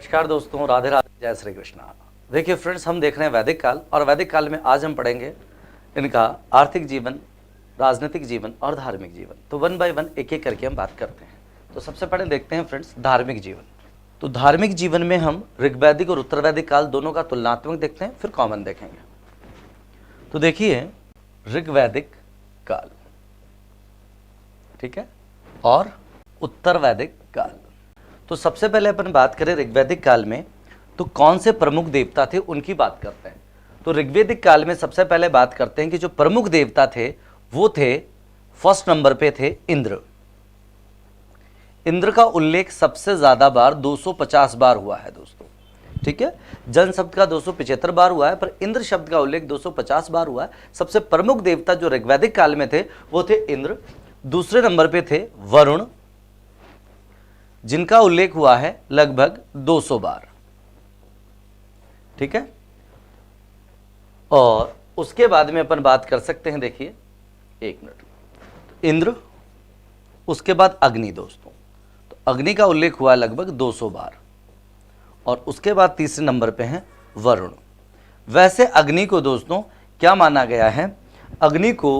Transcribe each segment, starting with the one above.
नमस्कार दोस्तों, राधे राधे, जय श्री कृष्णा। देखिए फ्रेंड्स, हम देख रहे हैं वैदिक काल, और वैदिक काल में आज हम पढ़ेंगे इनका आर्थिक जीवन, राजनीतिक जीवन और धार्मिक जीवन। तो वन बाय वन एक एक करके हम बात करते हैं। तो सबसे पहले देखते हैं फ्रेंड्स धार्मिक जीवन। तो धार्मिक जीवन में हम ऋग्वैदिक और उत्तरवैदिक काल दोनों का तुलनात्मक देखते हैं, फिर कॉमन देखेंगे। तो देखिए ऋग्वैदिक काल, ठीक है, और उत्तरवैदिक काल। तो सबसे पहले अपन बात करें ऋग्वैदिक काल में, तो कौन से प्रमुख देवता थे उनकी बात करते हैं। तो ऋग्वैदिक काल में सबसे पहले बात करते हैं कि जो प्रमुख देवता थे वो थे, फर्स्ट नंबर पे थे इंद्र। इंद्र का उल्लेख सबसे ज्यादा बार 250 बार हुआ है दोस्तों, ठीक है। जन शब्द का 275 बार हुआ है, पर इंद्र शब्द का उल्लेख 250 बार हुआ है। सबसे प्रमुख देवता जो ऋग्वैदिक काल में थे वो थे इंद्र। दूसरे नंबर पे थे वरुण, जिनका उल्लेख हुआ है लगभग 200 बार, ठीक है। और उसके बाद में अपन बात कर सकते हैं, देखिए एक मिनट, तो इंद्र, उसके बाद अग्नि दोस्तों। तो अग्नि का उल्लेख हुआ लगभग 200 बार, और उसके बाद तीसरे नंबर पे हैं वरुण। वैसे अग्नि को दोस्तों क्या माना गया है, अग्नि को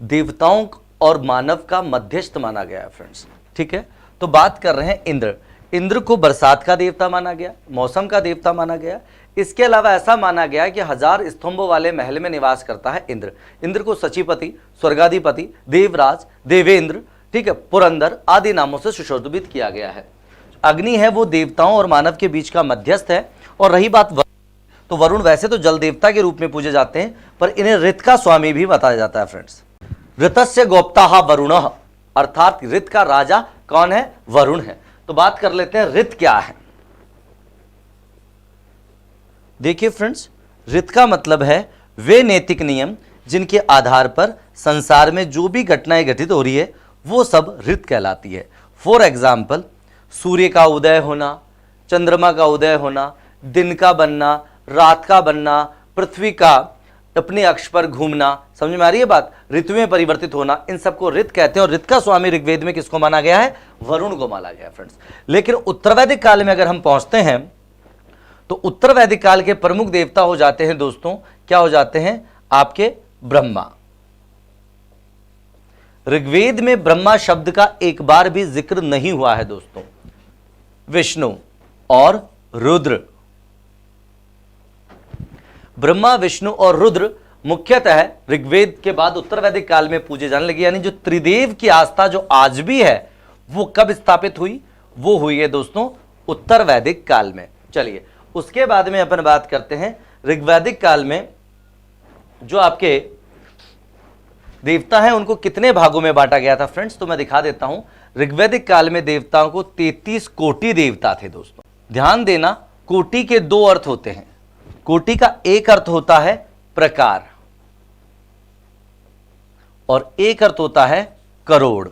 देवताओं और मानव का मध्यस्थ माना गया है फ्रेंड्स, ठीक है। तो बात कर रहे हैं इंद्र। इंद्र को बरसात का देवता माना गया, मौसम का देवता माना गया। इसके अलावा ऐसा माना गया कि 1000 स्तंभों वाले महल में निवास करता है इंद्र। इंद्र को सचिपति, स्वर्गाधिपति, देवराज, देवेंद्र, ठीक है, पुरंदर आदि नामों से सुशोभित किया गया है। अग्नि है वो देवताओं और मानव के बीच का मध्यस्थ है। और रही बात वरुण, तो वरुण वैसे तो जल देवता के रूप में पूजे जाते हैं, पर इन्हें ऋत का स्वामी भी बताया जाता है फ्रेंड्स। ऋतस्य गोप्ता वरुणः, अर्थात ऋत का राजा कौन है, वरुण है। तो बात कर लेते हैं ऋत क्या है। देखिए फ्रेंड्स, ऋत का मतलब है वे नैतिक नियम जिनके आधार पर संसार में जो भी घटनाएं घटित हो रही है वो सब ऋत कहलाती है। फॉर एग्जाम्पल, सूर्य का उदय होना, चंद्रमा का उदय होना, दिन का बनना, रात का बनना, पृथ्वी का अपने अक्ष पर घूमना, समझ में आ रही है बात, ऋतुएं परिवर्तित होना, इन सबको ऋत कहते हैं। और ऋत का स्वामी ऋग्वेद में किसको माना गया है, वरुण को माना गया है फ्रेंड्स। लेकिन उत्तरवैदिक काल में अगर हम पहुंचते हैं तो उत्तरवैदिक काल के प्रमुख देवता हो जाते हैं दोस्तों, क्या हो जाते हैं, आपके ब्रह्मा। ऋग्वेद में ब्रह्मा शब्द का एक बार भी जिक्र नहीं हुआ है दोस्तों। विष्णु और रुद्र, ब्रह्मा, विष्णु और रुद्र मुख्यतः ऋग्वेद के बाद उत्तरवैदिक काल में पूजे जाने लगे। यानी जो त्रिदेव की आस्था जो आज भी है वो कब स्थापित हुई, वो हुई है दोस्तों उत्तरवैदिक काल में। चलिए उसके बाद में अपन बात करते हैं ऋग्वैदिक काल में जो आपके देवता हैं उनको कितने भागों में बांटा गया था फ्रेंड्स। तो मैं दिखा देता हूं। ऋग्वैदिक काल में देवताओं को 33 कोटि देवता थे दोस्तों। ध्यान देना, कोटि के दो अर्थ होते हैं। कोटि का एक अर्थ होता है प्रकार और एक अर्थ होता है करोड़।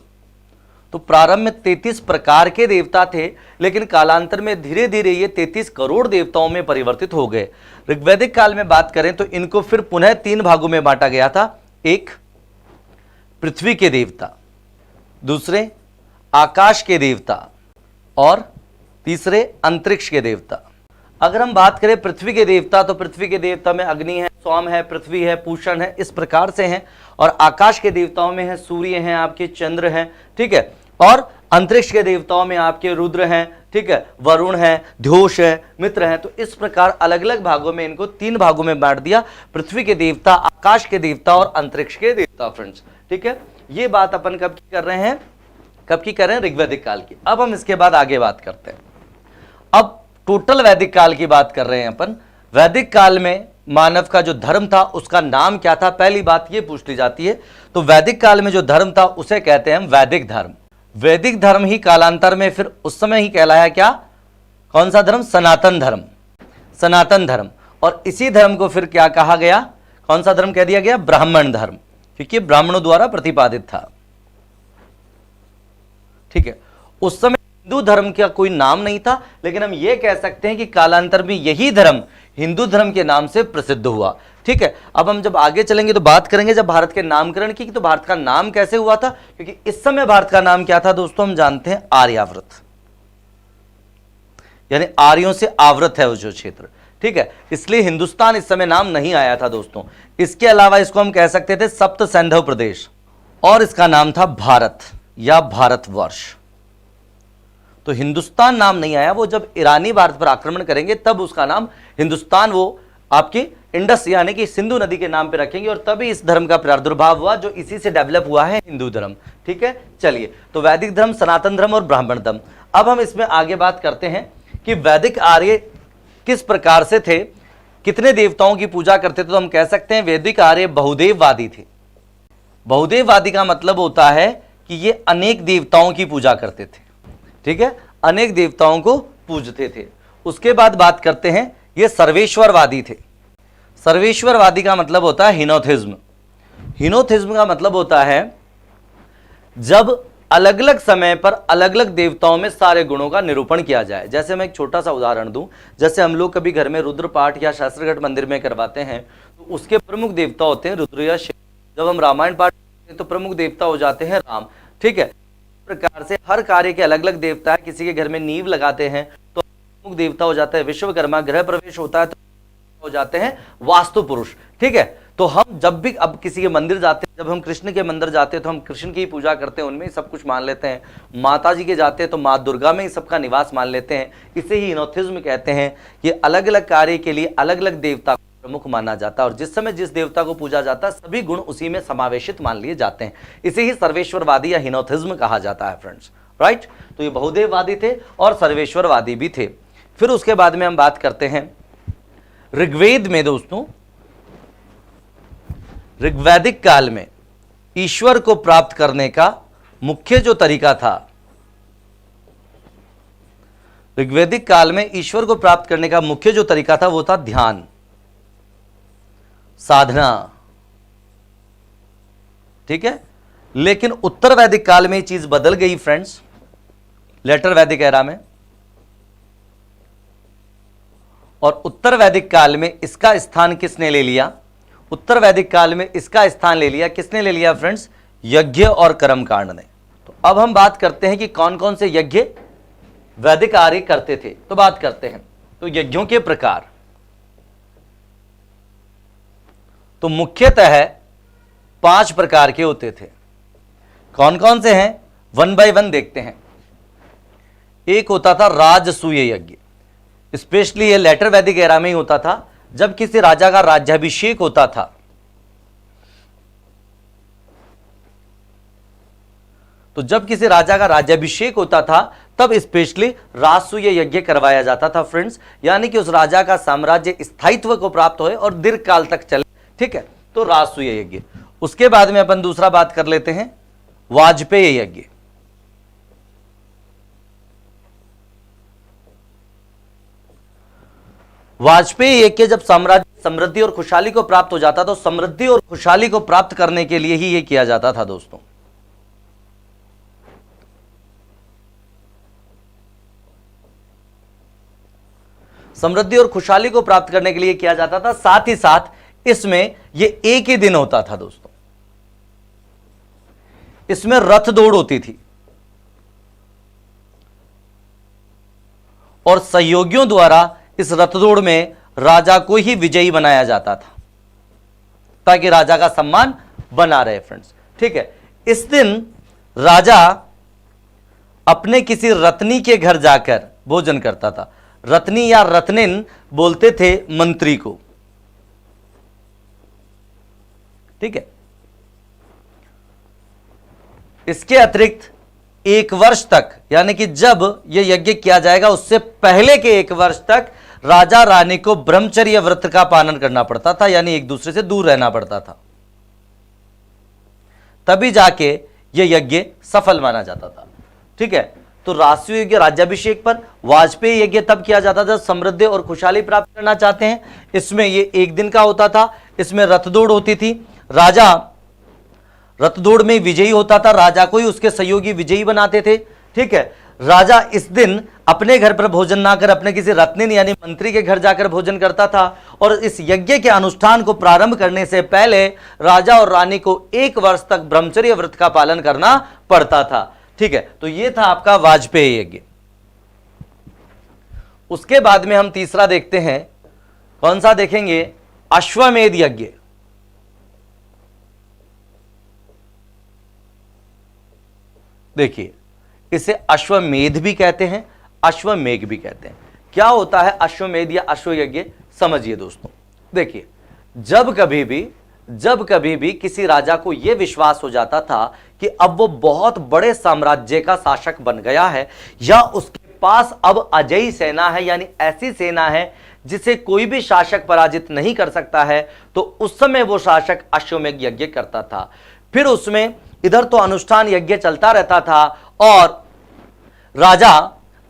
तो प्रारंभ में 33 प्रकार के देवता थे, लेकिन कालांतर में धीरे धीरे ये 33 करोड़ देवताओं में परिवर्तित हो गए। ऋग्वैदिक काल में बात करें तो इनको फिर पुनः 3 भागों में बांटा गया था। एक पृथ्वी के देवता, दूसरे आकाश के देवता, और तीसरे अंतरिक्ष के देवता। अगर हम बात करें पृथ्वी के देवता, तो पृथ्वी के देवता में अग्नि है, सोम है, पृथ्वी है, पूषण है, इस प्रकार से हैं। और आकाश के देवताओं में है सूर्य हैं, आपके चंद्र हैं, ठीक है। और अंतरिक्ष के देवताओं में आपके रुद्र हैं, ठीक है, वरुण है, द्योष है, मित्र हैं। तो इस प्रकार अलग अलग भागों में इनको 3 भागों में बांट दिया, पृथ्वी के देवता, आकाश के देवता और अंतरिक्ष के देवता फ्रेंड्स, ठीक है। ये बात अपन कब की कर रहे हैं, कब की कर रहे हैं, ऋग्वैदिक काल की। अब हम इसके बाद आगे बात करते हैं। अब टोटल वैदिक काल की बात कर रहे हैं अपन। वैदिक काल में मानव का जो धर्म था उसका नाम क्या था, पहली बात ये पूछ ली जाती है। तो वैदिक काल में जो धर्म था उसे कहते हैं हम वैदिक धर्म। वैदिक धर्म ही कालांतर में फिर उस समय ही कहलाया क्या, कौन सा धर्म, सनातन धर्म। सनातन धर्म। और इसी धर्म को फिर क्या कहा गया, कौन सा धर्म कह दिया गया, ब्राह्मण धर्म, क्योंकि ब्राह्मणों द्वारा प्रतिपादित था, ठीक है। उस समय हिंदू धर्म का कोई नाम नहीं था, लेकिन हम यह कह सकते हैं कि कालांतर में यही धर्म हिंदू धर्म के नाम से प्रसिद्ध हुआ, ठीक है। अब हम जब आगे चलेंगे तो बात करेंगे जब भारत के नामकरण की, तो भारत का नाम कैसे हुआ था, क्योंकि इस समय भारत का नाम क्या था दोस्तों, हम जानते हैं आर्यावर्त। यानी आर्यों से आवृत है वो जो क्षेत्र, ठीक है, इसलिए हिंदुस्तान इस समय नाम नहीं आया था दोस्तों। इसके अलावा इसको हम कह सकते थे सप्त सैंधव प्रदेश, और इसका नाम था भारत या भारतवर्ष। तो हिंदुस्तान नाम नहीं आया, वो जब ईरानी भारत पर आक्रमण करेंगे तब उसका नाम हिंदुस्तान वो आपकी इंडस यानी कि सिंधु नदी के नाम पे रखेंगे, और तभी इस धर्म का प्रादुर्भाव हुआ जो इसी से डेवलप हुआ है हिंदू धर्म, ठीक है। चलिए, तो वैदिक धर्म, सनातन धर्म और ब्राह्मण धर्म। अब हम इसमें आगे बात करते हैं कि वैदिक आर्य किस प्रकार से थे, कितने देवताओं की पूजा करते थे। तो हम कह सकते हैं वैदिक आर्य बहुदेववादी थे। बहुदेववादी का मतलब होता है कि ये अनेक देवताओं की पूजा करते थे, ठीक है, अनेक देवताओं को पूजते थे। उसके बाद बात करते हैं ये सर्वेश्वरवादी थे। सर्वेश्वरवादी का मतलब होता है हिनोथिज्म। हिनोथिज्म का मतलब होता है जब अलग अलग समय पर अलग अलग देवताओं में सारे गुणों का निरूपण किया जाए। जैसे मैं एक छोटा सा उदाहरण दूं, जैसे हम लोग कभी घर में रुद्र पाठ या शास्त्रगढ़ मंदिर में करवाते हैं तो उसके प्रमुख देवता होते हैं रुद्र या शिव। जब हम रामायण पाठ करते हैं तो प्रमुख देवता हो जाते हैं राम, ठीक है। इस प्रकार से हर कार्य के अलग अलग देवता है। किसी के घर में नींव लगाते हैं तो प्रमुख देवता हो जाता है विश्वकर्मा, गृह प्रवेश होता है तो हो जाते हैं वास्तु पुरुष, ठीक है। तो हम जब भी अब किसी के मंदिर जाते हैं, जब हम कृष्ण के मंदिर जाते हैं तो हम कृष्ण की ही पूजा करते हैं, उनमें ही सब कुछ मान लेते हैं। माता जी के जाते हैं तो माँ दुर्गा में ही सबका निवास मान लेते हैं। इसे ही हिनोथिज्म कहते हैं। ये अलग अलग कार्य के लिए अलग अलग देवता को प्रमुख माना जाता है, और जिस समय जिस देवता को पूजा जाता है सभी गुण उसी में समावेशित मान लिए जाते हैं। इसे ही सर्वेश्वरवादी या हिनोथिज्म कहा जाता है फ्रेंड्स, राइट। तो ये बहुदेववादी थे और सर्वेश्वरवादी भी थे। फिर उसके बाद में हम बात करते हैं ऋग्वेद में दोस्तों। ऋग्वैदिक काल में ईश्वर को प्राप्त करने का मुख्य जो तरीका था, ऋग्वैदिक काल में ईश्वर को प्राप्त करने का मुख्य जो तरीका था वो था ध्यान, साधना, ठीक है। लेकिन उत्तर वैदिक काल में ये चीज बदल गई फ्रेंड्स, लेटर वैदिक एरा में। और उत्तर वैदिक काल में इसका स्थान किसने ले लिया? उत्तर वैदिक काल में इसका स्थान ले लिया, किसने ले लिया फ्रेंड्स? यज्ञ और कर्मकांड ने। तो अब हम बात करते हैं कि कौन कौन से यज्ञ वैदिक आर्य करते थे। तो बात करते हैं तो यज्ञों के प्रकार। तो मुख्यतः 5 प्रकार के होते थे। कौन कौन से हैं? वन बाय वन देखते हैं। एक होता था राजसूय यज्ञ, स्पेशली ये लेटर वैदिक एरा में ही होता था, जब किसी राजा का राज्याभिषेक होता था। तो जब किसी राजा का राज्याभिषेक होता था तब स्पेशली राजसूय यज्ञ करवाया जाता था फ्रेंड्स, यानी कि उस राजा का साम्राज्य स्थायित्व को प्राप्त होए और दीर्घ काल तक चले, ठीक है। तो राजसूय यज्ञ। उसके बाद में अपन दूसरा बात कर लेते हैं वाजपेय यज्ञ। वाजपेयी यज्ञ जब साम्राज्य समृद्धि और खुशहाली को प्राप्त हो जाता तो समृद्धि और खुशहाली को प्राप्त करने के लिए ही यह किया जाता था दोस्तों। समृद्धि और खुशहाली को प्राप्त करने के लिए किया जाता था। साथ ही साथ इसमें यह एक ही दिन होता था दोस्तों। इसमें रथ दौड़ होती थी और सहयोगियों द्वारा इस रथदौड़ में राजा को ही विजयी बनाया जाता था ताकि राजा का सम्मान बना रहे फ्रेंड्स, ठीक है। इस दिन राजा अपने किसी रत्नी के घर जाकर भोजन करता था। रत्नी या रत्निन बोलते थे मंत्री को, ठीक है। इसके अतिरिक्त 1 वर्ष तक, यानी कि जब यह यज्ञ किया जाएगा उससे पहले के 1 वर्ष तक राजा रानी को ब्रह्मचर्य व्रत का पालन करना पड़ता था, यानी एक दूसरे से दूर रहना पड़ता था। तभी जाके यह यज्ञ सफल माना जाता था, ठीक है। तो राजसूय यज्ञ राज्याभिषेक पर, वाजपेयी यज्ञ तब किया जाता था समृद्धि और खुशहाली प्राप्त करना चाहते हैं। इसमें यह 1 दिन का होता था। इसमें रथदौड़ होती थी, राजा रथदौड़ में विजयी होता था, राजा को ही उसके सहयोगी विजयी बनाते थे, ठीक है। राजा इस दिन अपने घर पर भोजन ना कर अपने किसी रत्निन यानी मंत्री के घर जाकर भोजन करता था। और इस यज्ञ के अनुष्ठान को प्रारंभ करने से पहले राजा और रानी को 1 वर्ष तक ब्रह्मचर्य व्रत का पालन करना पड़ता था, ठीक है। तो यह था आपका वाजपेयी यज्ञ। उसके बाद में हम तीसरा देखते हैं, कौन सा देखेंगे, अश्वमेध यज्ञ। देखिए, इसे अश्वमेध भी कहते हैं, अश्वमेघ भी कहते हैं। क्या होता है अश्वमेध या अश्व यज्ञ, समझिए दोस्तों। देखिए, जब कभी भी किसी राजा को यह विश्वास हो जाता था कि अब वो बहुत बड़े साम्राज्य का शासक बन गया है, या उसके पास अब अजेय सेना है, यानी ऐसी सेना है जिसे कोई भी शासक पराजित नहीं कर सकता है, तो उस समय वो शासक अश्वमेध यज्ञ करता था। फिर उसमें इधर तो अनुष्ठान यज्ञ चलता रहता था, और राजा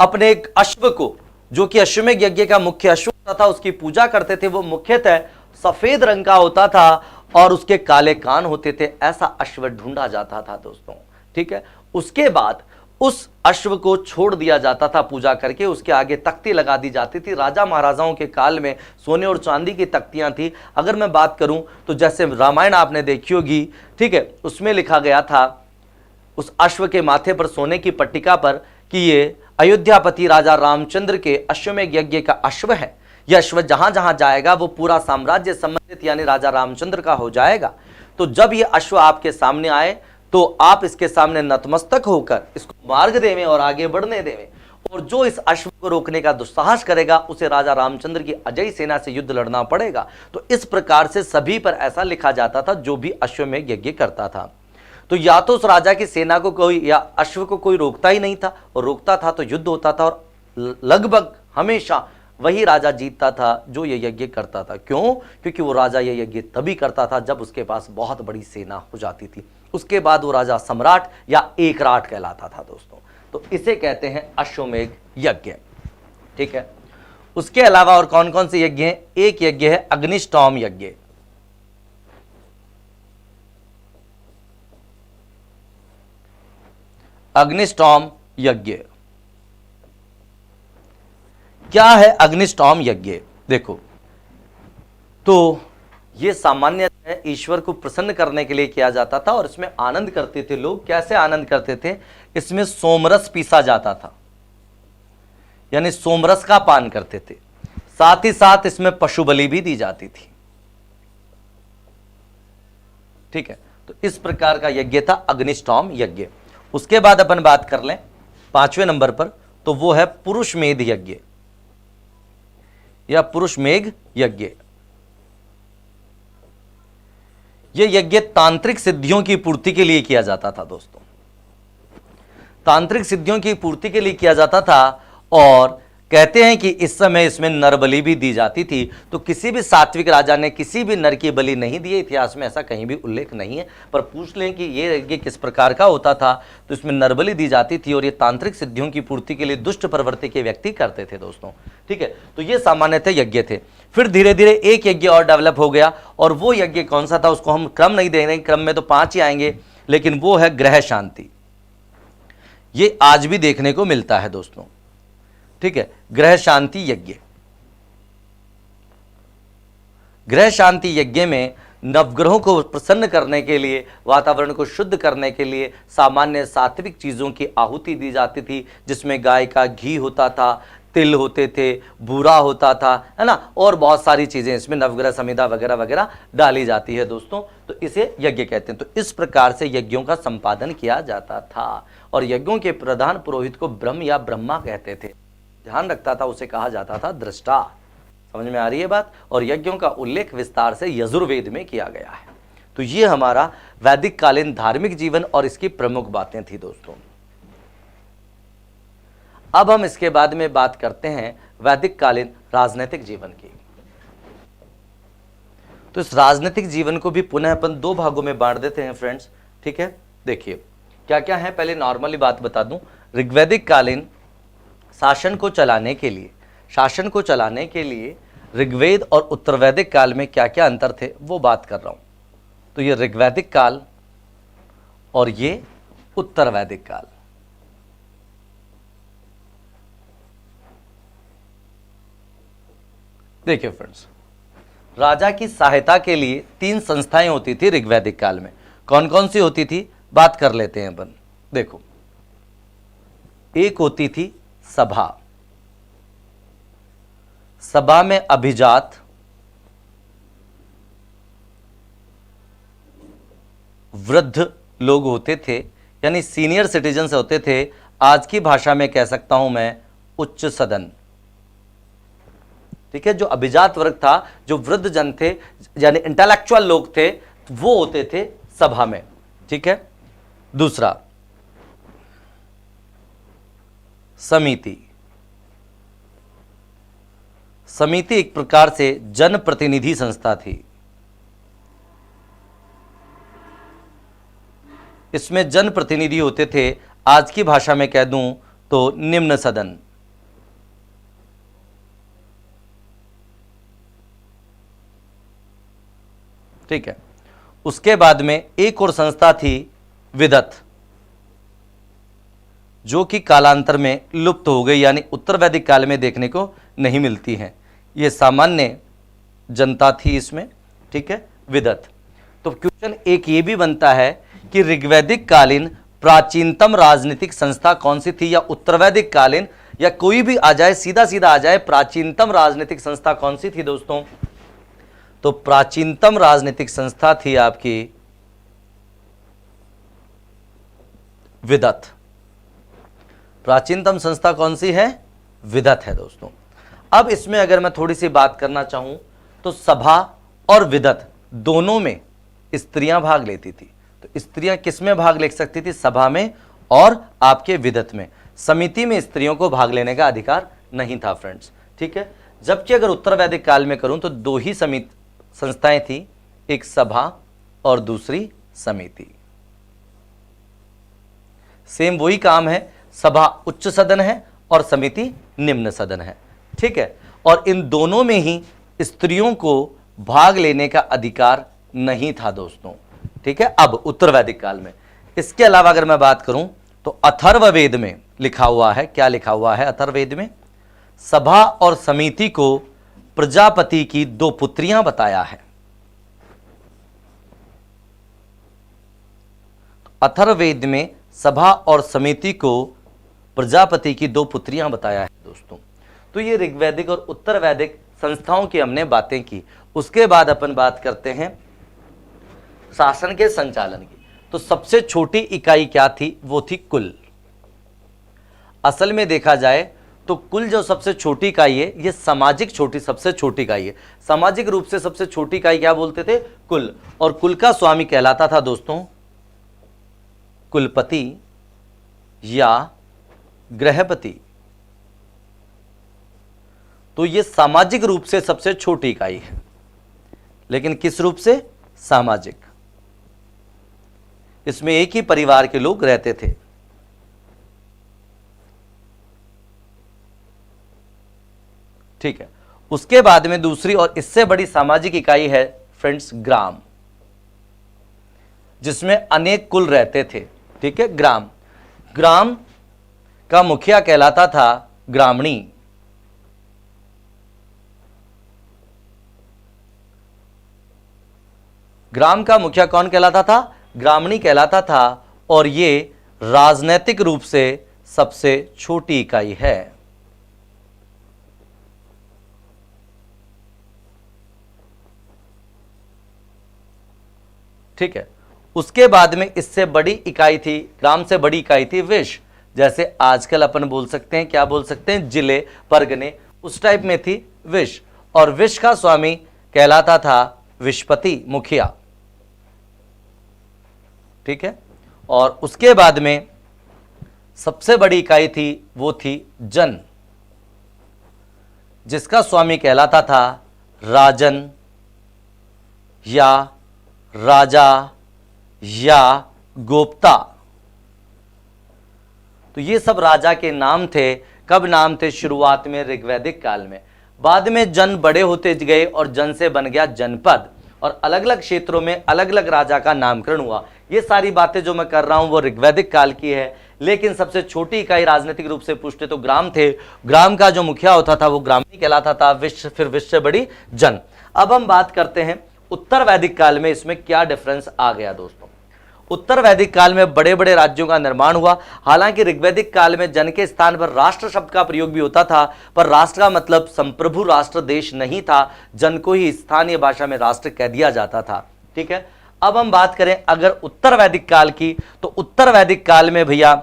अपने एक अश्व को, जो कि अश्वमेध यज्ञ का मुख्य अश्व होता था, उसकी पूजा करते थे। वो मुख्यतः सफेद रंग का होता था और उसके काले कान होते थे। ऐसा अश्व ढूंढा जाता था दोस्तों, ठीक है। उसके बाद उस अश्व को छोड़ दिया जाता था पूजा करके, उसके आगे तख्ती लगा दी जाती थी। राजा महाराजाओं के काल में सोने और चांदी की तख्तियां थी। अगर मैं बात करूं तो जैसे रामायण आपने देखी होगी, ठीक है, उसमें लिखा गया था उस अश्व के माथे पर सोने की पट्टिका पर कि ये अयोध्यापति राजा रामचंद्र के अश्वमेध यज्ञ का अश्व है। यह अश्व जहां जहां जाएगा वो पूरा साम्राज्य संबंधित यानी राजा रामचंद्र का हो जाएगा। तो जब ये अश्व आपके सामने आए तो आप इसके सामने नतमस्तक होकर इसको मार्ग देवें और आगे बढ़ने देवें, और जो इस अश्व को रोकने का दुस्साहस करेगा उसे राजा रामचंद्र की अजय सेना से युद्ध लड़ना पड़ेगा। तो इस प्रकार से सभी पर ऐसा लिखा जाता था जो भी अश्वमेध यज्ञ करता था। तो या तो उस राजा की सेना को कोई या अश्व को कोई रोकता ही नहीं था, और रोकता था तो युद्ध होता था, और लगभग हमेशा वही राजा जीतता था जो ये यज्ञ करता था। क्यों? क्योंकि वो राजा ये यज्ञ तभी करता था जब उसके पास बहुत बड़ी सेना हो जाती थी। उसके बाद वो राजा सम्राट या एकराट कहलाता था दोस्तों। तो इसे कहते हैं अश्वमेध यज्ञ, ठीक है। उसके अलावा और कौन कौन से यज्ञ हैं? एक यज्ञ है अग्निष्टोम यज्ञ। अग्निष्टोम यज्ञ क्या है? अग्निष्टोम यज्ञ देखो, तो यह सामान्यतः ईश्वर को प्रसन्न करने के लिए किया जाता था, और इसमें आनंद करते थे लोग। कैसे आनंद करते थे? इसमें सोमरस पीसा जाता था, यानी सोमरस का पान करते थे। साथ ही साथ इसमें पशु बलि भी दी जाती थी, ठीक है। तो इस प्रकार का यज्ञ था अग्निष्टोम यज्ञ। उसके बाद अपन बात कर लें 5वें नंबर पर, तो वो है पुरुषमेध यज्ञ या पुरुषमेध यज्ञ। यह यज्ञ तांत्रिक सिद्धियों की पूर्ति के लिए किया जाता था दोस्तों। तांत्रिक सिद्धियों की पूर्ति के लिए किया जाता था, और कहते हैं कि इस समय इसमें नर बलि भी दी जाती थी। तो किसी भी सात्विक राजा ने किसी भी नर की बलि नहीं दी, इतिहास में ऐसा कहीं भी उल्लेख नहीं है। पर पूछ लें कि ये यज्ञ किस प्रकार का होता था, तो इसमें नर बलि दी जाती थी, और ये तांत्रिक सिद्धियों की पूर्ति के लिए दुष्ट प्रवृत्ति के व्यक्ति करते थे दोस्तों, ठीक है। तो ये सामान्यतः यज्ञ थे। फिर धीरे धीरे एक यज्ञ और डेवलप हो गया, और वो यज्ञ कौन सा था उसको हम क्रम नहीं दे रहे, क्रम में तो 5 ही आएंगे, लेकिन वो है ग्रह शांति। ये आज भी देखने को मिलता है दोस्तों, ठीक है। ग्रह शांति यज्ञ, ग्रह शांति यज्ञ में नवग्रहों को प्रसन्न करने के लिए, वातावरण को शुद्ध करने के लिए सामान्य सात्विक चीजों की आहुति दी जाती थी, जिसमें गाय का घी होता था, तिल होते थे, बूरा होता था, है ना, और बहुत सारी चीजें इसमें नवग्रह समिधा वगैरह वगैरह डाली जाती है दोस्तों। तो इसे यज्ञ कहते हैं। तो इस प्रकार से यज्ञों का संपादन किया जाता था, और यज्ञों के प्रधान पुरोहित को ब्रह्म या ब्रह्मा कहते थे। ध्यान रखता था, उसे कहा जाता था दृष्टा। समझ में आ रही है बात? और यज्ञों का उल्लेख विस्तार से यजुर्वेद में किया गया है। तो ये हमारा वैदिक कालीन धार्मिक जीवन और इसकी प्रमुख बातें थी दोस्तों। अब हम इसके बाद में बात करते हैं वैदिक कालीन राजनीतिक जीवन की। तो इस राजनीतिक जीवन को भी पुनः अपन 2 भागों में बांट देते हैं फ्रेंड्स, ठीक है। देखिए क्या क्या है, पहले नॉर्मली बात बता दूं। ऋग्वैदिक कालीन शासन को चलाने के लिए ऋग्वेद और उत्तरवैदिक काल में क्या क्या अंतर थे वो बात कर रहा हूं। तो ये ऋग्वैदिक काल और ये उत्तरवैदिक काल। देखिए फ्रेंड्स, राजा की सहायता के लिए 3 संस्थाएं होती थी ऋग्वैदिक काल में। कौन कौन सी होती थी बात कर लेते हैं अपन। देखो, एक होती थी सभा, सभा में अभिजात, वृद्ध लोग होते थे, यानी सीनियर सिटीजन्स होते थे। आज की भाषा में कह सकता हूं मैं उच्च सदन। ठीक है, जो अभिजात वर्ग था, जो वृद्ध जन थे, यानी इंटेलेक्चुअल लोग थे, वो होते थे सभा में। ठीक है, दूसरा समिति। समिति एक प्रकार से जनप्रतिनिधि संस्था थी। इसमें जनप्रतिनिधि होते थे, आज की भाषा में कह दूं तो निम्न सदन। ठीक है, उसके बाद में एक और संस्था थी विदत, जो कि कालांतर में लुप्त हो गई, यानी उत्तर वैदिक काल में देखने को नहीं मिलती है। ये सामान्य जनता थी इसमें। ठीक है, विदत। तो क्वेश्चन एक ये भी बनता है कि ऋग्वैदिक कालीन प्राचीनतम राजनीतिक संस्था कौन सी थी, या उत्तर वैदिक कालीन, या कोई भी आ जाए, सीधा सीधा आ जाए, प्राचीनतम राजनीतिक संस्था कौन सी थी दोस्तों? तो प्राचीनतम राजनीतिक संस्था थी आपकी विदत। प्राचीनतम संस्था कौन सी है? विदत है दोस्तों। अब इसमें अगर मैं थोड़ी सी बात करना चाहूं तो सभा और विदत दोनों में स्त्रियां भाग लेती थी। तो स्त्रियां किस में भाग ले सकती थी? सभा में और आपके विदत में। समिति में स्त्रियों को भाग लेने का अधिकार नहीं था फ्रेंड्स। ठीक है, जबकि अगर उत्तर वैदिक काल में करूं तो दो ही संस्थाएं थी, एक सभा और दूसरी समिति। सेम वही काम है, सभा उच्च सदन है और समिति निम्न सदन है। ठीक है, और इन दोनों में ही स्त्रियों को भाग लेने का अधिकार नहीं था दोस्तों। ठीक है, अब उत्तर वैदिक काल में। इसके अलावा अगर मैं बात करूं तो अथर्ववेद में लिखा हुआ है, क्या लिखा हुआ है अथर्ववेद में? सभा और समिति को प्रजापति की दो पुत्रियां बताया है। अथर्ववेद में सभा और समिति को प्रजापति की दो पुत्रियां बताया है दोस्तों। तो ये ऋग्वैदिक और उत्तर वैदिक संस्थाओं की हमने बातें की। उसके बाद अपन बात करते हैं शासन के संचालन की। तो सबसे छोटी इकाई क्या थी? वो थी कुल। असल में देखा जाए तो कुल जो सबसे छोटी इकाई है, ये सामाजिक सबसे छोटी इकाई है। सामाजिक रूप से सबसे छोटी इकाई क्या बोलते थे? कुल। और कुल का स्वामी कहलाता था दोस्तों कुलपति या गृहपति। तो ये सामाजिक रूप से सबसे छोटी इकाई है, लेकिन किस रूप से? सामाजिक। इसमें एक ही परिवार के लोग रहते थे। ठीक है, उसके बाद में दूसरी और इससे बड़ी सामाजिक इकाई है फ्रेंड्स ग्राम, जिसमें अनेक कुल रहते थे। ठीक है, ग्राम। ग्राम का मुखिया कहलाता था ग्रामणी। ग्राम का मुखिया कौन कहलाता था? ग्रामणी कहलाता था। और ये राजनैतिक रूप से सबसे छोटी इकाई है। ठीक है, उसके बाद में इससे बड़ी इकाई थी, ग्राम से बड़ी इकाई थी विश। जैसे आजकल अपन बोल सकते हैं, क्या बोल सकते हैं? जिले, परगने, उस टाइप में थी विश। और विश का स्वामी कहलाता था विशपति, मुखिया। ठीक है, और उसके बाद में सबसे बड़ी इकाई थी, वो थी जन, जिसका स्वामी कहलाता था राजन या राजा या गोप्ता। तो ये सब राजा के नाम थे। कब नाम थे? शुरुआत में ऋग्वैदिक काल में। बाद में जन बड़े होते गए और जन से बन गया जनपद, और अलग अलग क्षेत्रों में अलग अलग राजा का नामकरण हुआ। ये सारी बातें जो मैं कर रहा हूं वो ऋग्वैदिक काल की है। लेकिन सबसे छोटी इकाई राजनीतिक रूप से पूछते तो ग्राम थे। ग्राम का जो मुखिया होता था वो ग्रामीण कहलाता था, विश्व, फिर विश्व से बड़ी जन। अब हम बात करते हैं उत्तर वैदिक काल में इसमें क्या डिफरेंस आ गया दोस्तों। उत्तर वैदिक काल में बड़े बड़े राज्यों का निर्माण हुआ। हालांकि ऋग्वैदिक काल में जन के स्थान पर राष्ट्र शब्द का प्रयोग भी होता था, पर राष्ट्र का मतलब संप्रभु राष्ट्र देश नहीं था, जन को ही स्थानीय भाषा में राष्ट्र कह दिया जाता था। ठीक है, अब हम बात करें अगर उत्तर वैदिक काल की, तो उत्तर वैदिक काल में भैया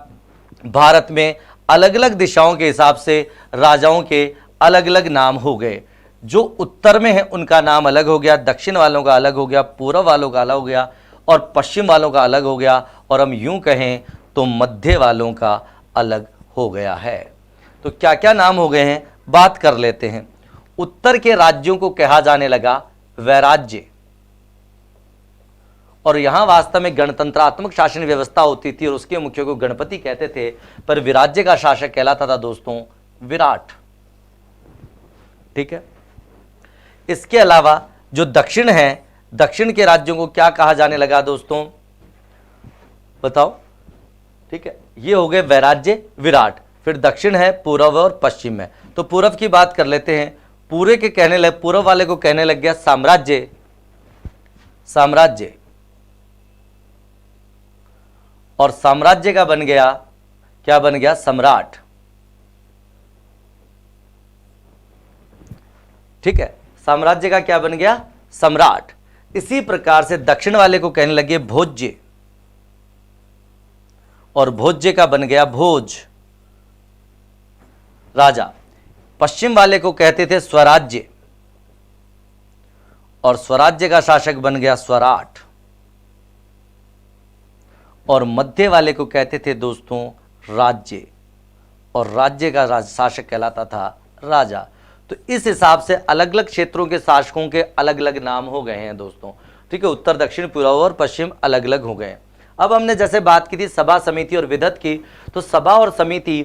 भारत में अलग अलग दिशाओं के हिसाब से राजाओं के अलग अलग नाम हो गए। जो उत्तर में है उनका नाम अलग हो गया, दक्षिण वालों का अलग हो गया, पूर्व वालों का अलग हो गया और पश्चिम वालों का अलग हो गया, और हम यूं कहें तो मध्य वालों का अलग हो गया है। तो क्या क्या नाम हो गए हैं, बात कर लेते हैं। उत्तर के राज्यों को कहा जाने लगा वैराज्य, और यहां वास्तव में गणतंत्रात्मक शासन व्यवस्था होती थी और उसके मुख्य को गणपति कहते थे, पर विराज्य का शासक कहलाता था दोस्तों विराट। ठीक है, इसके अलावा जो दक्षिण है, दक्षिण के राज्यों को क्या कहा जाने लगा दोस्तों, बताओ। ठीक है, ये हो गए वैराज्य विराट। फिर दक्षिण है, पूर्व और पश्चिम है। तो पूर्व की बात कर लेते हैं। पूरे के कहने लगे, पूर्व वाले को कहने लग गया साम्राज्य, साम्राज्य, और साम्राज्य का बन गया, क्या बन गया, सम्राट। ठीक है, साम्राज्य का क्या बन गया, सम्राट। इसी प्रकार से दक्षिण वाले को कहने लगे भोज्य, और भोज्य का बन गया भोज, राजा। पश्चिम वाले को कहते थे स्वराज्य, और स्वराज्य का शासक बन गया स्वराट, और मध्य वाले को कहते थे दोस्तों राज्य, और राज्य का शासक कहलाता था राजा। तो इस हिसाब से अलग अलग क्षेत्रों के शासकों के अलग अलग नाम हो गए हैं दोस्तों। ठीक है, उत्तर दक्षिण पूर्व और पश्चिम अलग अलग हो गए। अब हमने जैसे बात की थी सभा समिति और विधत की, तो सभा और समिति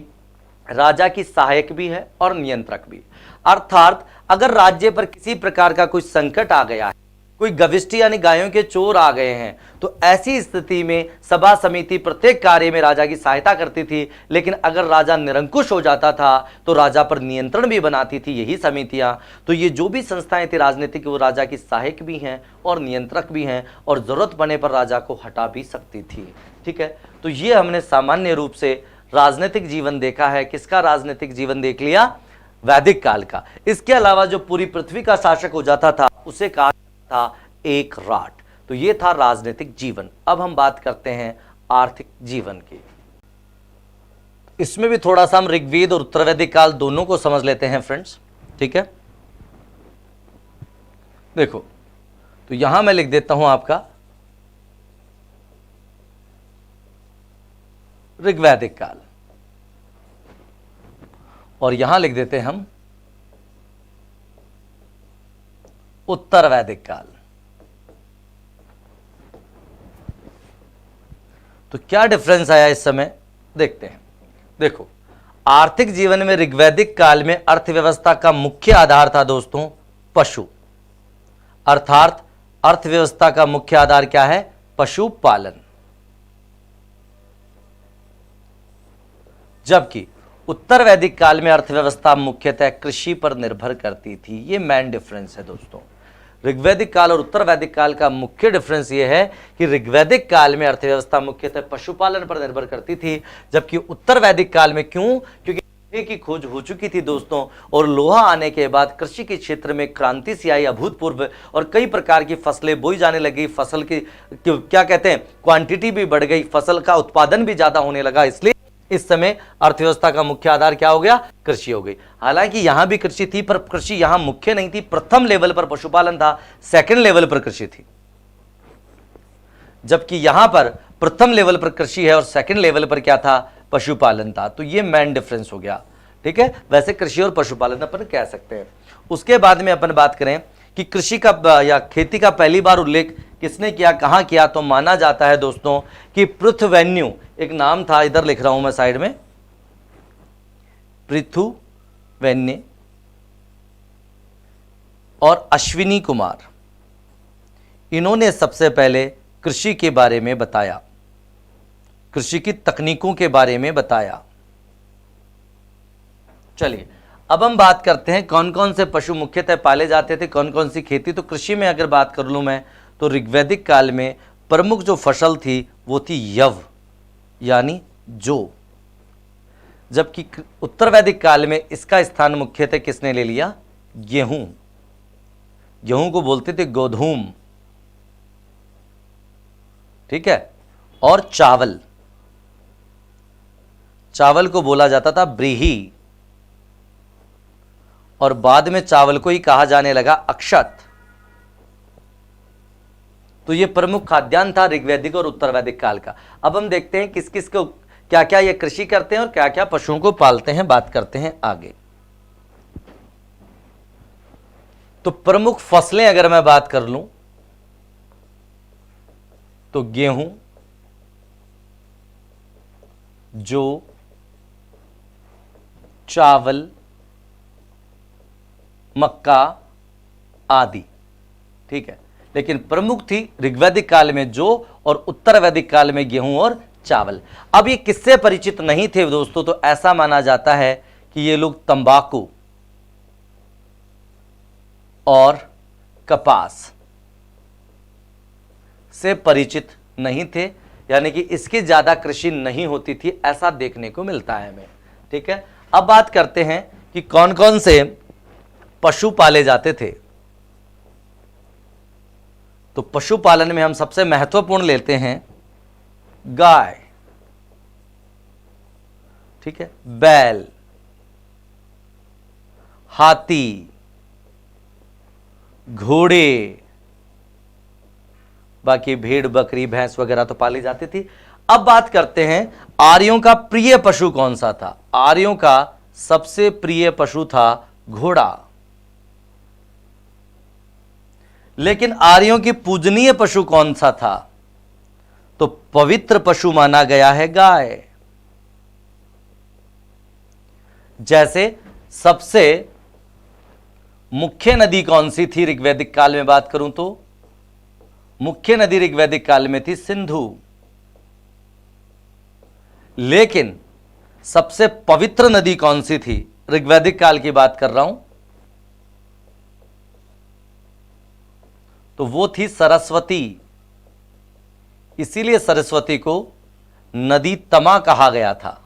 राजा की सहायक भी है और नियंत्रक भी। अर्थात अगर राज्य पर किसी प्रकार का कोई संकट आ गया है, कोई गविष्टि यानी गायों के चोर आ गए हैं, तो ऐसी स्थिति में सभा समिति प्रत्येक कार्य में राजा की सहायता करती थी। लेकिन अगर राजा निरंकुश हो जाता था तो राजा पर नियंत्रण भी बनाती थी यही समितियां। तो ये जो भी संस्थाएं थी राजनीतिक, वो राजा की सहायक भी हैं और नियंत्रक भी हैं, और जरूरत पड़ने पर राजा को हटा भी सकती थी। ठीक है, तो ये हमने सामान्य रूप से राजनीतिक जीवन देखा है। किसका राजनीतिक जीवन देख लिया, वैदिक काल का। इसके अलावा जो पूरी पृथ्वी का शासक हो जाता था उसे कहा था एक राट। तो ये था राजनीतिक जीवन। अब हम बात करते हैं आर्थिक जीवन की। इसमें भी थोड़ा सा हम ऋग्वेद और उत्तर वैदिक काल दोनों को समझ लेते हैं फ्रेंड्स। ठीक है, देखो तो यहां मैं लिख देता हूं आपका ऋग्वैदिक काल, और यहां लिख देते हैं हम उत्तर वैदिक काल। तो क्या डिफरेंस आया इस समय, देखते हैं। देखो, आर्थिक जीवन में ऋग्वैदिक काल में अर्थव्यवस्था का मुख्य आधार था दोस्तों पशु। अर्थात अर्थव्यवस्था का मुख्य आधार क्या है, पशुपालन। जबकि उत्तर वैदिक काल में अर्थव्यवस्था मुख्यतः कृषि पर निर्भर करती थी। ये मेन डिफरेंस है दोस्तों। ऋग्वैदिक काल और उत्तर वैदिक काल का मुख्य डिफरेंस यह है कि ऋग्वैदिक काल में अर्थव्यवस्था मुख्यतः पशुपालन पर निर्भर करती थी, जबकि उत्तर वैदिक काल में, क्यों, क्योंकि लोहे की खोज हो चुकी थी दोस्तों, और लोहा आने के बाद कृषि के क्षेत्र में क्रांति सी आई अभूतपूर्व, और कई प्रकार की फसलें बोई जाने लगी। फसल की क्या कहते हैं, क्वांटिटी भी बढ़ गई, फसल का उत्पादन भी ज्यादा होने लगा। इसलिए इस समय अर्थव्यवस्था का मुख्य आधार क्या हो गया, कृषि हो गई। हालांकि यहां भी कृषि थी, पर कृषि यहां मुख्य नहीं थी। प्रथम लेवल पर पशुपालन था, सेकंड लेवल पर कृषि थी। जबकि यहां पर प्रथम लेवल पर कृषि है और सेकंड लेवल पर क्या था, पशुपालन था। तो ये मेन डिफरेंस हो गया। ठीक है, वैसे कृषि और पशुपालन अपन कह सकते हैं। उसके बाद में अपन बात करें कि कृषि का या खेती का पहली बार उल्लेख किसने किया, कहां किया, तो माना जाता है दोस्तों कि पृथ्वेन्यू, एक नाम था, इधर लिख रहा हूं मैं साइड में, पृथुवेन्य और अश्विनी कुमार, इन्होंने सबसे पहले कृषि के बारे में बताया, कृषि की तकनीकों के बारे में बताया। चलिए अब हम बात करते हैं कौन कौन से पशु मुख्यतः पाले जाते थे, कौन कौन सी खेती। तो कृषि में अगर बात कर लूं मैं, तो ऋग्वैदिक काल में प्रमुख जो फसल थी वो थी यव यानी जो, जबकि उत्तर वैदिक काल में इसका स्थान मुख्यतः किसने ले लिया? गेहूं। गेहूं को बोलते थे गोधूम, ठीक है, और चावल, चावल को बोला जाता था ब्रीही, और बाद में चावल को ही कहा जाने लगा अक्षत। तो ये प्रमुख खाद्यान्न था ऋग्वैदिक और उत्तर वैदिक काल का। अब हम देखते हैं किस किस को क्या क्या ये कृषि करते हैं और क्या क्या पशुओं को पालते हैं, बात करते हैं आगे। तो प्रमुख फसलें अगर मैं बात कर लूं तो गेहूं, जौ, चावल, मक्का आदि, ठीक है। लेकिन प्रमुख थी ऋग्वैदिक काल में जौ और उत्तर वैदिक काल में गेहूं और चावल। अब ये किससे परिचित नहीं थे दोस्तों? तो ऐसा माना जाता है कि ये लोग तंबाकू और कपास से परिचित नहीं थे, यानी कि इसकी ज्यादा कृषि नहीं होती थी, ऐसा देखने को मिलता है हमें, ठीक है। अब बात करते हैं कि कौन कौन से पशु पाले जाते थे। तो पशुपालन में हम सबसे महत्वपूर्ण लेते हैं गाय, ठीक है, बैल, हाथी, घोड़े, बाकी भेड़, बकरी, भैंस वगैरह तो पाली जाती थी। अब बात करते हैं आर्यों का प्रिय पशु कौन सा था। आर्यों का सबसे प्रिय पशु था घोड़ा, लेकिन आर्यों की पूजनीय पशु कौन सा था? तो पवित्र पशु माना गया है गाय। जैसे सबसे मुख्य नदी कौन सी थी ऋग्वैदिक काल में बात करूं तो मुख्य नदी ऋग्वैदिक काल में थी सिंधु, लेकिन सबसे पवित्र नदी कौन सी थी? ऋग्वैदिक काल की बात कर रहा हूं तो वो थी सरस्वती। इसीलिए सरस्वती को नदी तमा कहा गया था।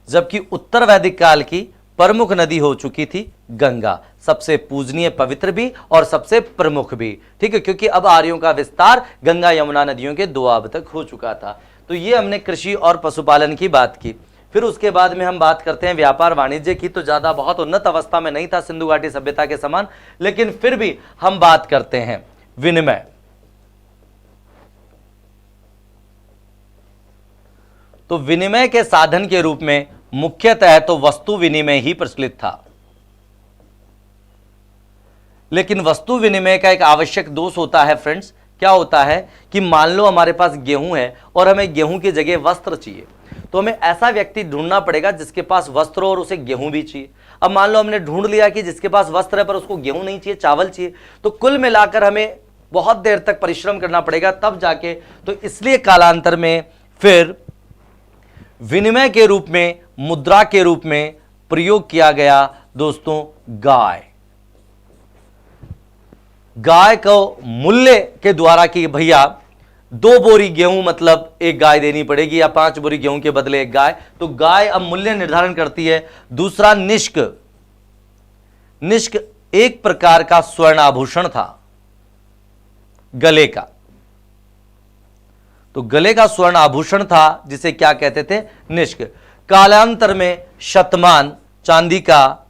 जबकि उत्तर वैदिक काल की प्रमुख नदी हो चुकी थी गंगा, सबसे पूजनीय, पवित्र भी और सबसे प्रमुख भी, ठीक है, क्योंकि अब आर्यों का विस्तार गंगा यमुना नदियों के दोआब तक हो चुका था। तो ये हमने कृषि और पशुपालन की बात की। फिर उसके बाद में हम बात करते हैं व्यापार वाणिज्य की। तो ज्यादा बहुत उन्नत अवस्था में नहीं था सिंधु घाटी सभ्यता के समान, लेकिन फिर भी हम बात करते हैं विनिमय। तो विनिमय के साधन के रूप में मुख्यतः तो वस्तु विनिमय ही प्रचलित था, लेकिन वस्तु विनिमय का एक आवश्यक दोष होता है फ्रेंड्स। क्या होता है कि मान लो हमारे पास गेहूं है और हमें गेहूं की जगह वस्त्र चाहिए, तो हमें ऐसा व्यक्ति ढूंढना पड़ेगा जिसके पास वस्त्र और उसे गेहूं भी चाहिए। अब मान लो हमने ढूंढ लिया कि जिसके पास वस्त्र है पर उसको गेहूं नहीं चाहिए, चावल चाहिए, तो कुल मिलाकर हमें बहुत देर तक परिश्रम करना पड़ेगा तब जाके। तो इसलिए कालांतर में फिर विनिमय के रूप में, मुद्रा के रूप में प्रयोग किया गया दोस्तों गाय। गाय को मूल्य के द्वारा कि भैया 2 बोरी गेहूं मतलब एक गाय देनी पड़ेगी या 5 बोरी गेहूं के बदले एक गाय, तो गाय अब मूल्य निर्धारण करती है। दूसरा निष्क, निष्क एक प्रकार का स्वर्ण आभूषण था गले का। तो गले का स्वर्ण आभूषण था जिसे क्या कहते थे? निष्क। कालांतर में शतमान, चांदी का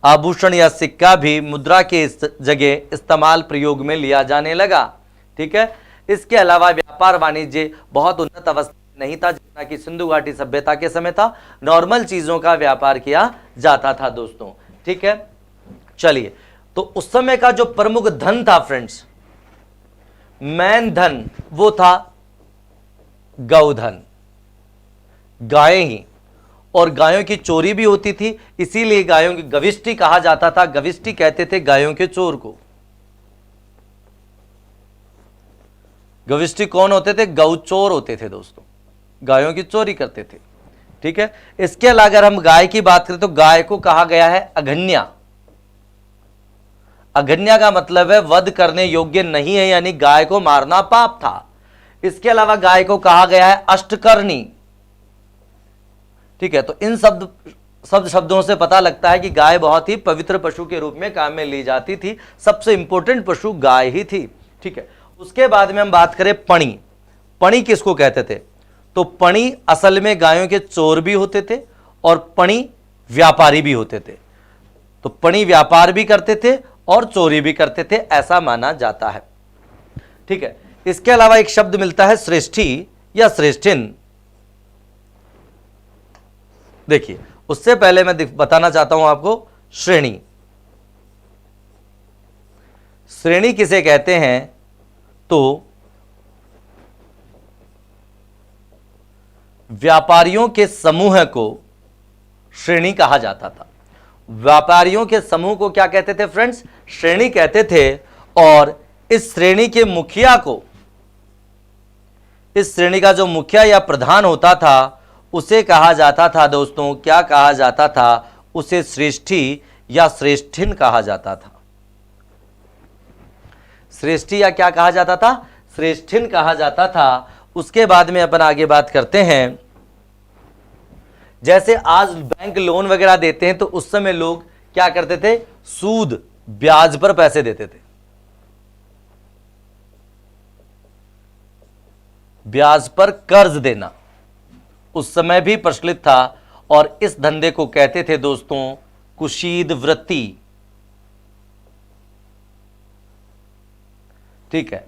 आभूषण या सिक्का भी मुद्रा के जगह इस्तेमाल प्रयोग में लिया जाने लगा, ठीक है। इसके अलावा व्यापार वाणिज्य बहुत उन्नत अवस्था में नहीं था जितना कि सिंधु घाटी सभ्यता के समय था। नॉर्मल चीजों का व्यापार किया जाता था दोस्तों, ठीक है। चलिए, तो उस समय का जो प्रमुख धन था फ्रेंड्स, मैन धन, वो था गौधन, गाय ही। और गायों की चोरी भी होती थी, इसीलिए गायों की गविष्टि कहा जाता था। गविष्टि कहते थे गायों के चोर को। गविष्टि कौन होते थे? गौचोर होते थे दोस्तों, गायों की चोरी करते थे, ठीक है। इसके अलावा अगर हम गाय की बात करें तो गाय को कहा गया है अघन्या। अघन्या का मतलब है वध करने योग्य नहीं है, यानी गाय को मारना पाप था। इसके अलावा गाय को कहा गया है अष्टकर्णी। ठीक है, तो इन शब्दों से पता लगता है कि गाय बहुत ही पवित्र पशु के रूप में काम में ली जाती थी। सबसे इंपॉर्टेंट पशु गाय ही थी। ठीक है, उसके बाद में हम बात करें पणी। पणी किसको कहते थे? तो पणी असल में गायों के चोर भी होते थे और पणी व्यापारी भी होते थे। तो पणी व्यापार भी करते थे और चोरी भी करते थे, ऐसा माना जाता है। ठीक है, इसके अलावा एक शब्द मिलता है श्रेष्ठी या श्रेष्ठिन। देखिए, उससे पहले मैं बताना चाहता हूं आपको श्रेणी। श्रेणी किसे कहते हैं? तो व्यापारियों के समूह को श्रेणी कहा जाता था। व्यापारियों के समूह को क्या कहते थे फ्रेंड्स? श्रेणी कहते थे। और इस श्रेणी के मुखिया को, इस श्रेणी का जो मुखिया या प्रधान होता था उसे कहा जाता था दोस्तों, क्या कहा जाता था? उसे श्रेष्ठी या श्रेष्ठिन कहा जाता था। श्रेष्ठी या क्या कहा जाता था? श्रेष्ठिन कहा जाता था। उसके बाद में अपन आगे बात करते हैं। जैसे आज बैंक लोन वगैरह देते हैं तो उस समय लोग क्या करते थे? सूद, ब्याज पर पैसे देते थे। ब्याज पर कर्ज देना उस समय भी प्रचलित था और इस धंधे को कहते थे दोस्तों कुशीद वृत्ति। ठीक है,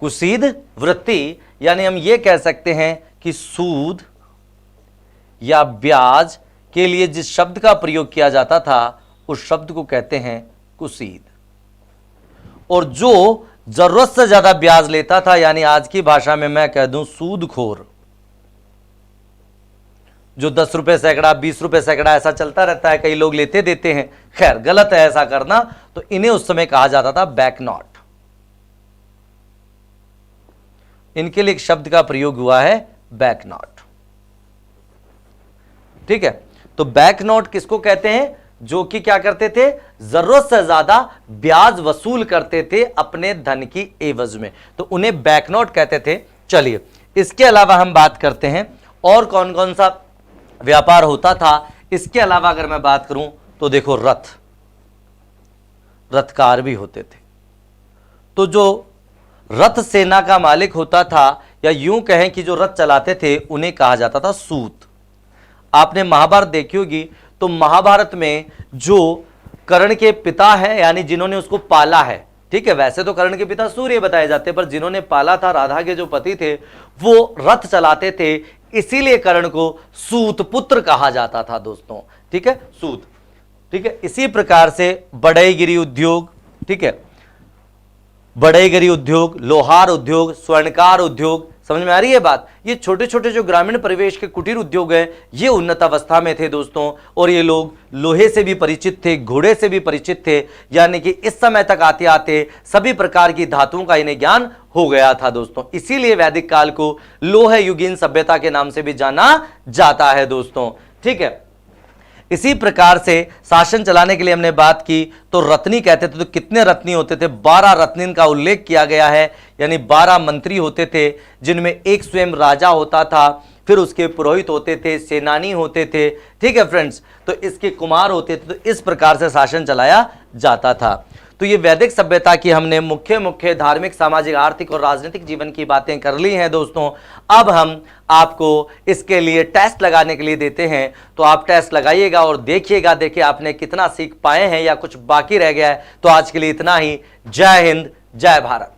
कुशीद वृत्ति, यानी हम ये कह सकते हैं कि सूद या ब्याज के लिए जिस शब्द का प्रयोग किया जाता था उस शब्द को कहते हैं कुशीद। और जो जरूरत से ज्यादा ब्याज लेता था, यानी आज की भाषा में मैं कह दूं सूदखोर, जो 10 रुपए सैकड़ा, 20 रुपए सैकड़ा ऐसा चलता रहता है, कई लोग लेते देते हैं, खैर गलत है ऐसा करना, तो इन्हें उस समय कहा जाता था बैक नॉट। इनके लिए एक शब्द का प्रयोग हुआ है बैक नॉट। ठीक है, तो बैक नॉट किसको कहते हैं? जो कि क्या करते थे? जरूरत से ज्यादा ब्याज वसूल करते थे अपने धन की एवज में, तो उन्हें बैक नॉट कहते थे। चलिए, इसके अलावा हम बात करते हैं और कौन कौन सा व्यापार होता था। इसके अलावा अगर मैं बात करूं तो देखो रथकार भी होते थे। तो जो रथ सेना का मालिक होता था, या यूं कहें कि जो रथ चलाते थे, उन्हें कहा जाता था सूत। आपने महाभारत देखी होगी, तो महाभारत में जो कर्ण के पिता है, यानी जिन्होंने उसको पाला है, ठीक है, वैसे तो कर्ण के पिता सूर्य बताए जाते, पर जिन्होंने पाला था, राधा के जो पति थे, वो रथ चलाते थे, इसीलिए कर्ण को सूत पुत्र कहा जाता था दोस्तों। ठीक है, सूत। ठीक है, इसी प्रकार से बढ़ईगिरी उद्योग, ठीक है, बढ़ईगिरी उद्योग, लोहार उद्योग, स्वर्णकार उद्योग, समझ में आ रही है बात? ये छोटे छोटे जो ग्रामीण परिवेश के कुटीर उद्योग हैं, ये उन्नत अवस्था में थे दोस्तों। और ये लोग लोहे से भी परिचित थे, घोड़े से भी परिचित थे, यानी कि इस समय तक आते आते सभी प्रकार की धातुओं का इन्हें ज्ञान हो गया था दोस्तों। इसीलिए वैदिक काल को लोह युगीन सभ्यता के नाम से भी जाना जाता है दोस्तों। ठीक है, इसी प्रकार से शासन चलाने के लिए हमने बात की, तो रत्नी कहते थे। तो कितने रत्नी होते थे? 12 रत्नीन का उल्लेख किया गया है, यानी 12 मंत्री होते थे, जिनमें एक स्वयं राजा होता था, फिर उसके पुरोहित होते थे, सेनानी होते थे। ठीक है फ्रेंड्स, तो इसके कुमार होते थे। तो इस प्रकार से शासन चलाया जाता था। तो ये वैदिक सभ्यता की हमने मुख्य मुख्य धार्मिक, सामाजिक, आर्थिक और राजनीतिक जीवन की बातें कर ली हैं दोस्तों। अब हम आपको इसके लिए टेस्ट लगाने के लिए देते हैं, तो आप टेस्ट लगाइएगा और देखिएगा, देखिए आपने कितना सीख पाए हैं या कुछ बाकी रह गया है। तो आज के लिए इतना ही। जय हिंद, जय भारत।